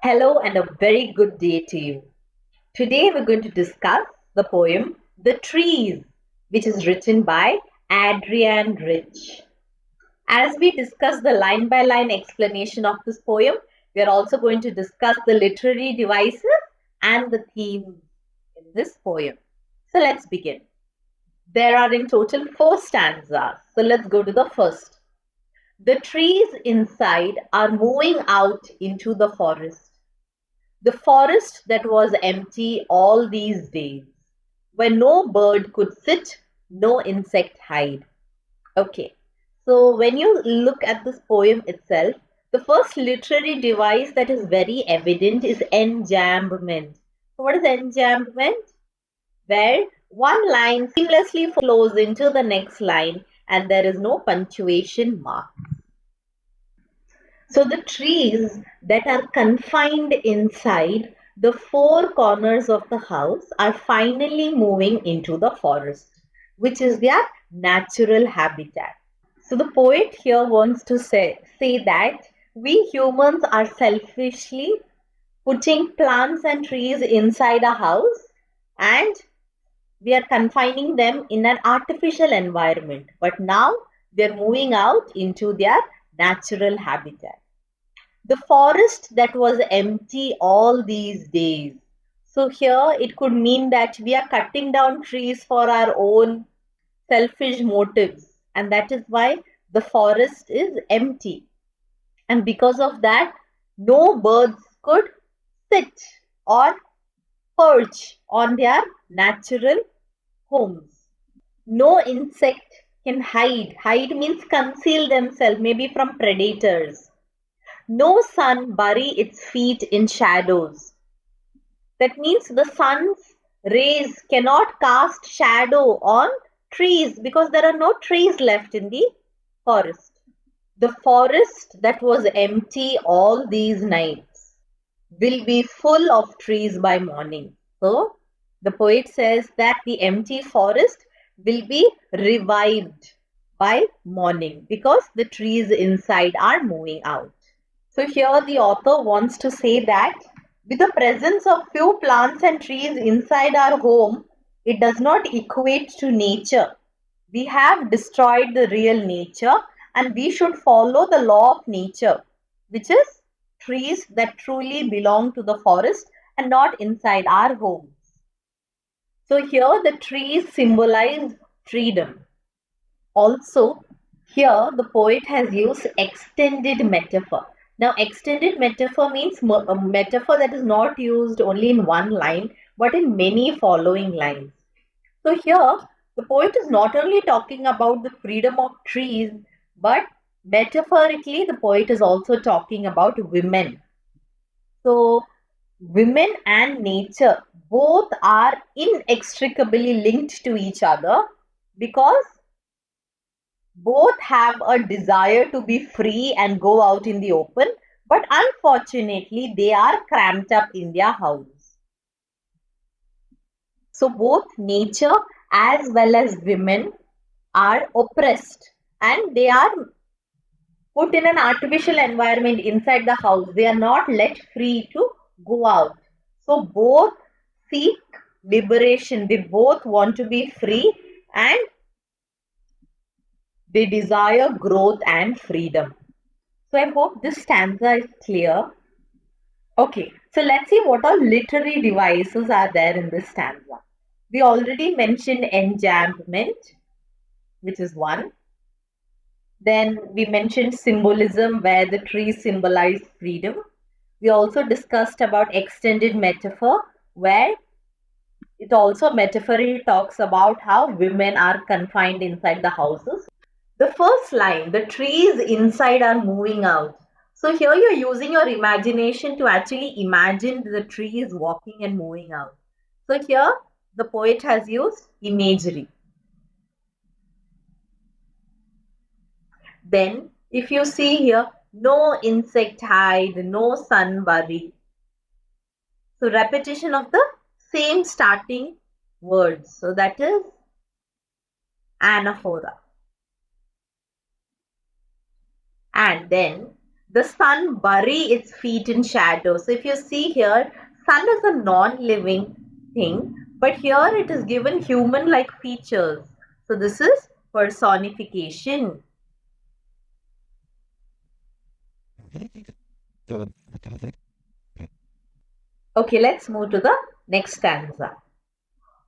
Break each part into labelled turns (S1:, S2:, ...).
S1: Hello and a very good day to you. Today we're going to discuss the poem The Trees, which is written by Adrienne Rich. As we discuss the line by line explanation of this poem, we are also going to discuss the literary devices and the themes in this poem. So let's begin. There are in total four stanzas. So let's go to the first. The trees inside are moving out into the forest. The forest that was empty all these days, where no bird could sit, no insect hide. Okay, so when you look at this poem itself, the first literary device that is very evident is enjambment. So what is enjambment? Where one line seamlessly flows into the next line and there is no punctuation mark. So the trees that are confined inside the four corners of the house are finally moving into the forest, which is their natural habitat. So the poet here wants to say that we humans are selfishly putting plants and trees inside a house and we are confining them in an artificial environment. But now they're moving out into their natural habitat. The forest that was empty all these days. So, here it could mean that we are cutting down trees for our own selfish motives, and that is why the forest is empty. And because of that, no birds could sit or perch on their natural homes. No insect can hide. Hide means conceal themselves, maybe from predators. No sun bury its feet in shadows. That means the sun's rays cannot cast shadow on trees because there are no trees left in the forest. The forest that was empty all these nights will be full of trees by morning. So, the poet says that the empty forest will be revived by morning because the trees inside are moving out. So here the author wants to say that with the presence of few plants and trees inside our home, it does not equate to nature. We have destroyed the real nature and we should follow the law of nature, which is trees that truly belong to the forest and not inside our homes. So here the trees symbolize freedom. Also, here the poet has used extended metaphor. Now, extended metaphor means a metaphor that is not used only in one line but in many following lines. So, here the poet is not only talking about the freedom of trees but metaphorically the poet is also talking about women. So, women and nature both are inextricably linked to each other because both have a desire to be free and go out in the open, but unfortunately, they are cramped up in their house. So, both nature as well as women are oppressed and they are put in an artificial environment inside the house. They are not let free to go out. So, both seek liberation, they both want to be free and they desire growth and freedom. So I hope this stanza is clear. Okay, so let's see what all literary devices are there in this stanza. We already mentioned enjambment, which is one. Then we mentioned symbolism, where the trees symbolize freedom. We also discussed about extended metaphor, where it also metaphorically talks about how women are confined inside the houses. The first line, the trees inside are moving out. So here you're using your imagination to actually imagine the trees walking and moving out. So here the poet has used imagery. Then if you see here, no insect hide, no sun bury. So repetition of the same starting words. So that is anaphora. And then The sun bury its feet in shadow. So if you see here, sun is a non-living thing, but here it is given human-like features. So this is personification. Okay, let's move to the next stanza.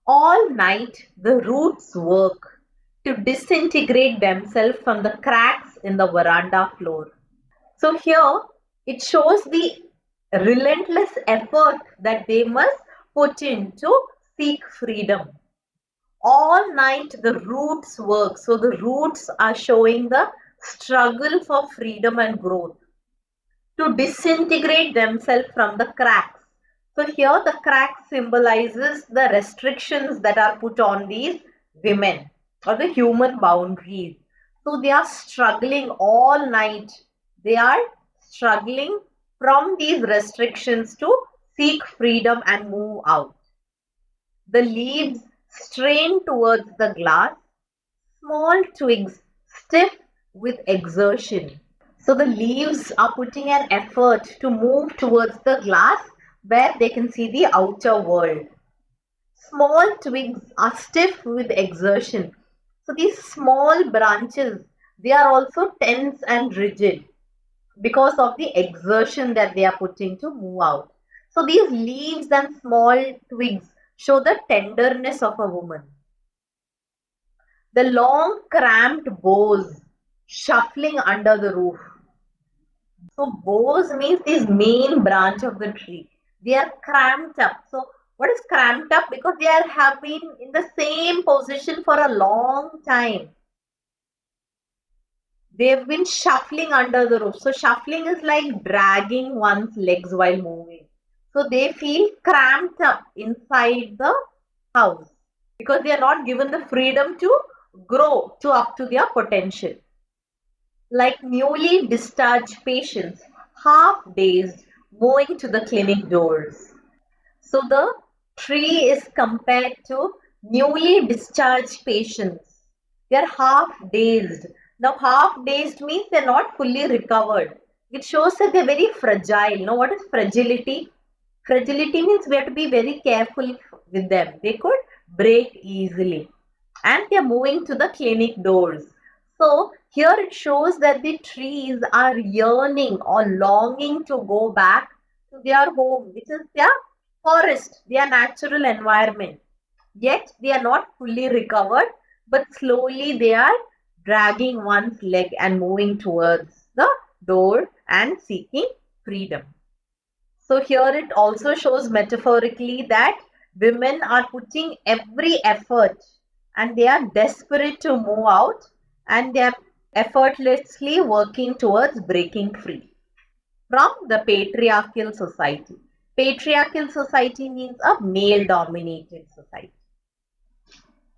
S1: All night the roots work to disintegrate themselves from the cracks in the veranda floor. So here it shows the relentless effort that they must put in to seek freedom. All night the roots work. So the roots are showing the struggle for freedom and growth to disintegrate themselves from the cracks. So here the crack symbolizes the restrictions that are put on these women or the human boundaries. So they are struggling all night. They are struggling from these restrictions to seek freedom and move out. The leaves strain towards the glass, small twigs stiff with exertion. So the leaves are putting an effort to move towards the glass where they can see the outer world. Small twigs are stiff with exertion. So these small branches, they are also tense and rigid because of the exertion that they are putting to move out. So these leaves and small twigs show the tenderness of a woman. The long cramped boughs shuffling under the roof. So boughs means this main branch of the tree. They are cramped up. So what is cramped up? Because they are have been in the same position for a long time. They have been shuffling under the roof. So shuffling is like dragging one's legs while moving. So they feel cramped up inside the house because they are not given the freedom to grow to up to their potential. Like newly discharged patients, half dazed, moving to the clinic doors. So the tree is compared to newly discharged patients. They are half dazed. Now, half dazed means they're not fully recovered. It shows that they're very fragile. Now, what is fragility? Fragility means we have to be very careful with them. They could break easily. And they're moving to the clinic doors. So here it shows that the trees are yearning or longing to go back to their home, which is their forest, their natural environment. Yet they are not fully recovered, but slowly they are dragging one's leg and moving towards the door and seeking freedom. So here it also shows metaphorically that women are putting every effort and they are desperate to move out and they are effortlessly working towards breaking free from the patriarchal society. Patriarchal society means a male dominated society.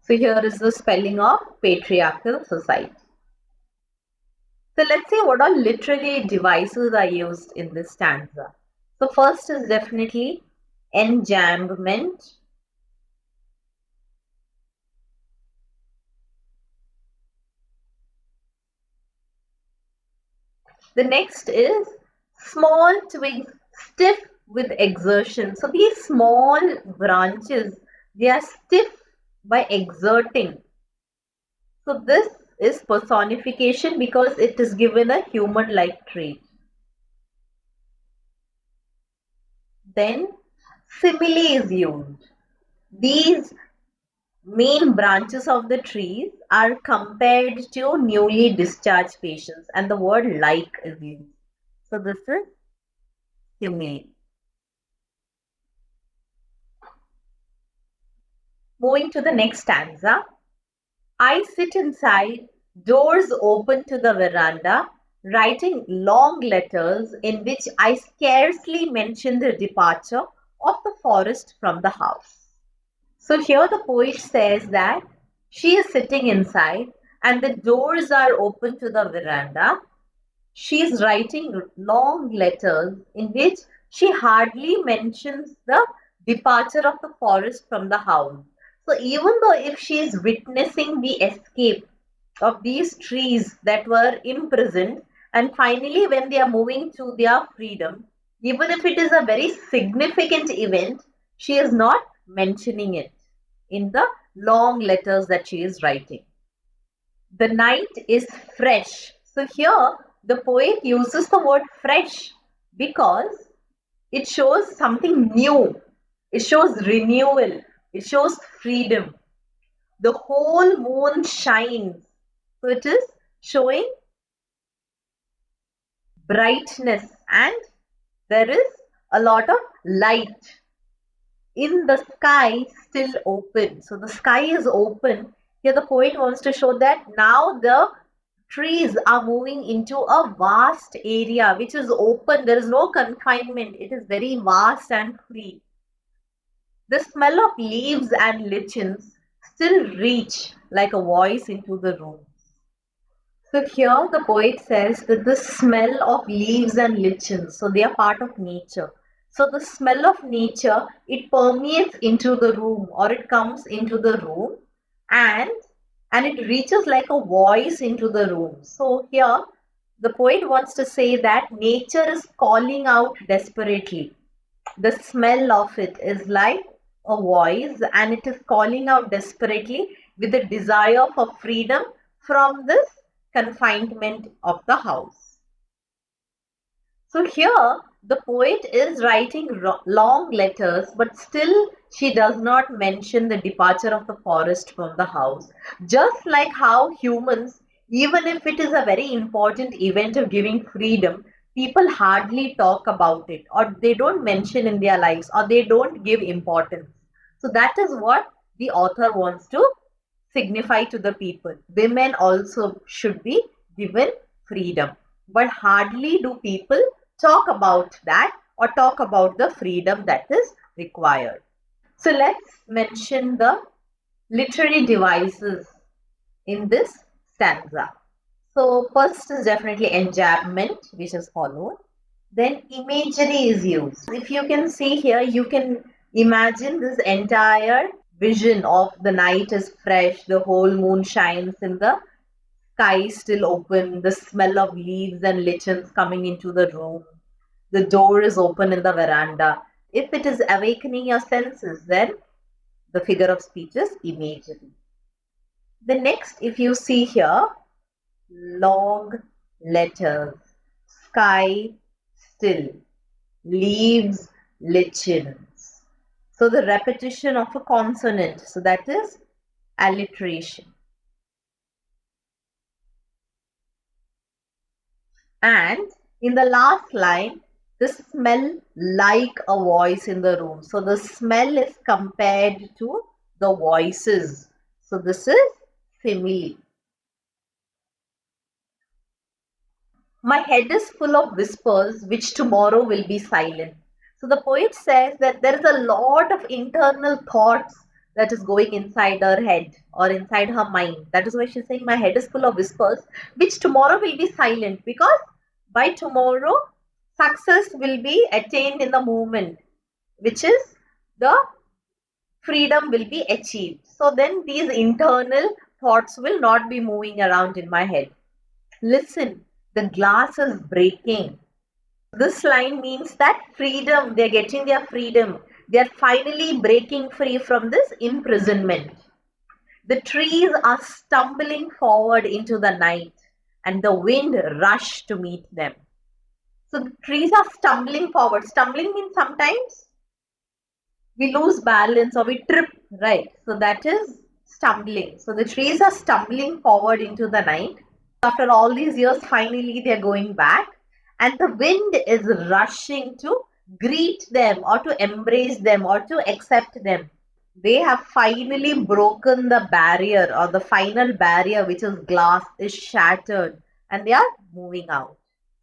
S1: So here is the spelling of patriarchal society. So let's see what all literary devices are used in this stanza. So first is definitely enjambment. The next is small twigs stiff with exertion. So these small branches, they are stiff by exerting. So this is personification because it is given a human-like trait. Then simile is used. These main branches of the trees are compared to newly discharged patients and the word like is used. So this is simile. Moving to the next stanza. I sit inside, doors open to the veranda, writing long letters in which I scarcely mention the departure of the forest from the house. So here the poet says that she is sitting inside and the doors are open to the veranda. She is writing long letters in which she hardly mentions the departure of the forest from the house. So even though if she is witnessing the escape of these trees that were imprisoned And finally, when they are moving to their freedom, even if it is a very significant event, she is not mentioning it in the long letters that she is writing. The night is fresh. So here the poet uses the word fresh because it shows something new. It shows renewal. It shows freedom. The whole moon shines. So it is showing brightness and there is a lot of light in the sky still open. So the sky is open. Here the poet wants to show that now the trees are moving into a vast area which is open. There is no confinement. It is very vast and free. The smell of leaves and lichens still reach like a voice into the room. So here the poet says that the smell of leaves and lichens, so they are part of nature. So the smell of nature, it permeates into the room or it comes into the room and and it reaches like a voice into the room. So here the poet wants to say that nature is calling out desperately. The smell of it is like a voice and it is calling out desperately with the desire for freedom from this confinement of the house. So here the poet is writing long letters, but still she does not mention the departure of the forest from the house. Just like how humans, even if it is a very important event of giving freedom, people hardly talk about it or they don't mention in their lives or they don't give importance. So that is what the author wants to signify to the people. Women also should be given freedom. But hardly do people talk about that or talk about the freedom that is required. So let's mention the literary devices in this stanza. So first is definitely enjambment, which is followed. Then imagery is used. If you can see here, you can imagine this entire vision of the night is fresh, the whole moon shines in the sky still open, the smell of leaves and lichens coming into the room, the door is open in the veranda. If it is awakening your senses, then the figure of speech is imagery. The next, if you see here, long letters, sky still, leaves lichens. So the repetition of a consonant, so that is alliteration. And in the last line, the smell like a voice in the room. So the smell is compared to the voices. So this is simile. My head is full of whispers which tomorrow will be silent. So the poet says that there is a lot of internal thoughts that is going inside her head or inside her mind. That is why she's saying my head is full of whispers which tomorrow will be silent because by tomorrow success will be attained in the moment, which is the freedom will be achieved. So then these internal thoughts will not be moving around in my head. Listen, the glass is breaking. This line means that freedom, they're getting their freedom. They're finally breaking free from this imprisonment. The trees are stumbling forward into the night and the wind rushed to meet them. So the trees are stumbling forward. Stumbling means sometimes we lose balance or we trip, right? So that is stumbling. So the trees are stumbling forward into the night. After all these years, finally they're going back, and the wind is rushing to greet them or to embrace them or to accept them. They have finally broken the barrier or the final barrier, which is glass, is shattered, and they are moving out.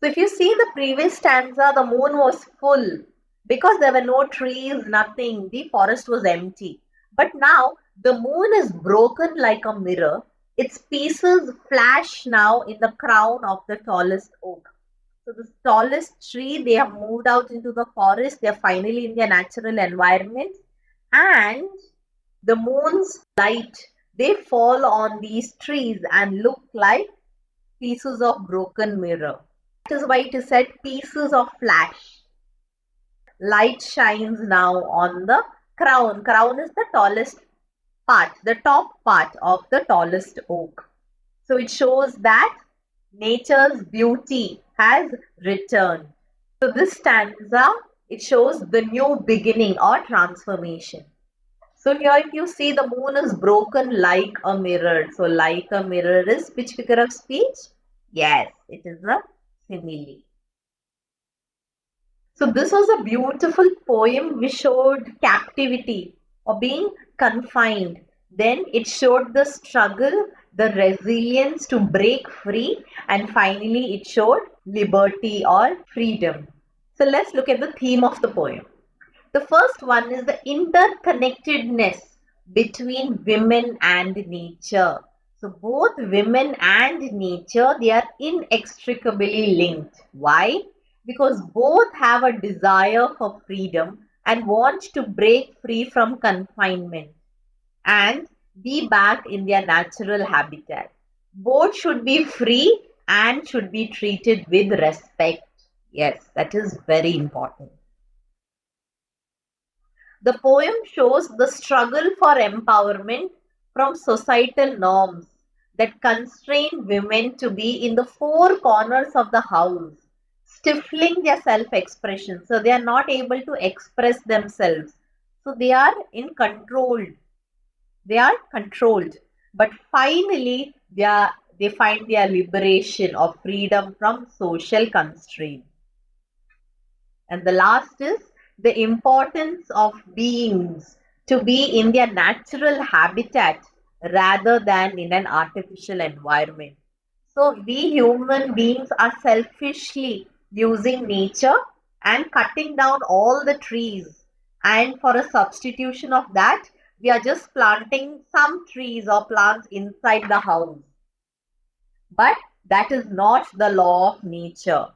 S1: So if you see the previous stanza, the moon was full because there were no trees, nothing. The forest was empty. But now the moon is broken like a mirror. Its pieces flash now in the crown of the tallest oak. So the tallest tree, they have moved out into the forest. They are finally in their natural environment. And the moon's light, they fall on these trees and look like pieces of broken mirror. That is why it is said pieces of flash. Light shines now on the crown. Crown is the tallest part, the top part of the tallest oak. So it shows that nature's beauty has returned. So this stanza, it shows the new beginning or transformation. So here if you see the moon is broken like a mirror. So like a mirror is which figure of speech? Yes, it is a simile. So this was a beautiful poem which showed captivity or being confined. Then it showed the struggle, the resilience to break free, and finally it showed liberty or freedom. So let's look at the theme of the poem. The first one is the interconnectedness between women and nature. So both women and nature, they are inextricably linked. Why? Because both have a desire for freedom and want to break free from confinement and be back in their natural habitat. Both should be free and should be treated with respect. Yes, that is very important. The poem shows the struggle for empowerment from societal norms that constrain women to be in the four corners of the house, stifling their self expression. So they are not able to express themselves. So they are in control. They are controlled. But finally, they find their liberation or freedom from social constraint. And the last is the importance of beings to be in their natural habitat rather than in an artificial environment. So, we human beings are selfishly using nature and cutting down all the trees. And for a substitution of that, we are just planting some trees or plants inside the house. But that is not the law of nature.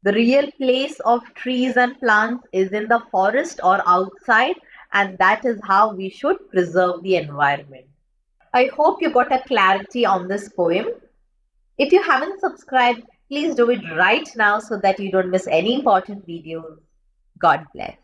S1: The real place of trees and plants is in the forest or outside, and that is how we should preserve the environment. I hope you got a clarity on this poem. If you haven't subscribed, please do it right now so that you don't miss any important videos. God bless.